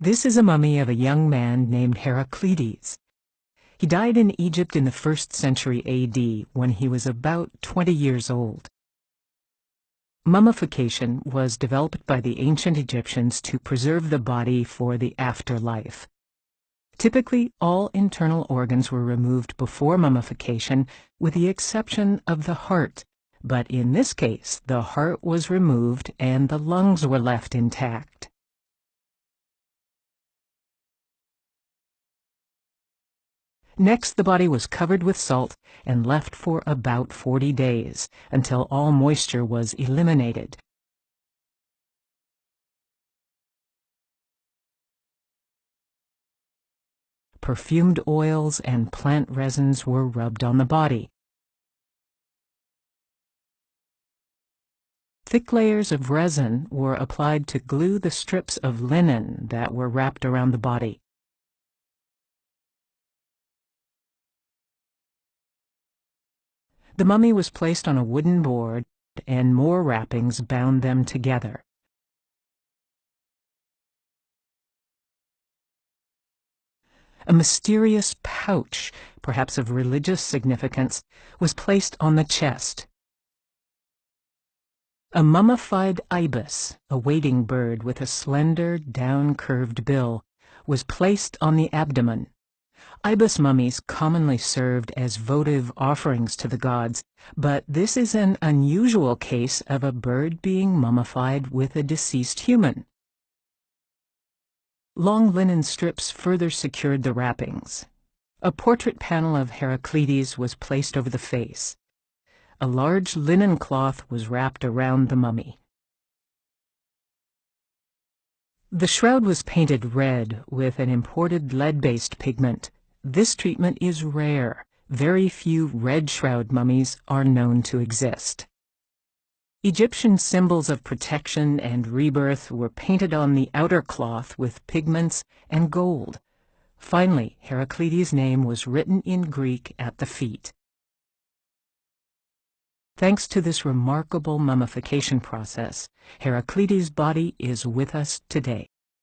This is a mummy of a young man named Heraclides. He died in Egypt in the 1st century AD when he was about 20 years old. Mummification was developed by the ancient Egyptians to preserve the body for the afterlife. Typically, all internal organs were removed before mummification, with the exception of the heart, but in this case, the heart was removed and the lungs were left intact. Next, the body was covered with salt and left for about 40 days, until all moisture was eliminated. Perfumed oils and plant resins were rubbed on the body. Thick layers of resin were applied to glue the strips of linen that were wrapped around the body. The mummy was placed on a wooden board, and more wrappings bound them together. A mysterious pouch, perhaps of religious significance, was placed on the chest. A mummified ibis, a wading bird with a slender, down-curved bill, was placed on the abdomen. Ibis mummies commonly served as votive offerings to the gods, but this is an unusual case of a bird being mummified with a deceased human. Long linen strips further secured the wrappings. A portrait panel of Heraclides was placed over the face. A large linen cloth was wrapped around the mummy. The shroud was painted red with an imported lead-based pigment. This treatment is rare. Very few red shroud mummies are known to exist. Egyptian symbols of protection and rebirth were painted on the outer cloth with pigments and gold. Finally, Heraclides' name was written in Greek at the feet. Thanks to this remarkable mummification process, Heraclides' body is with us today.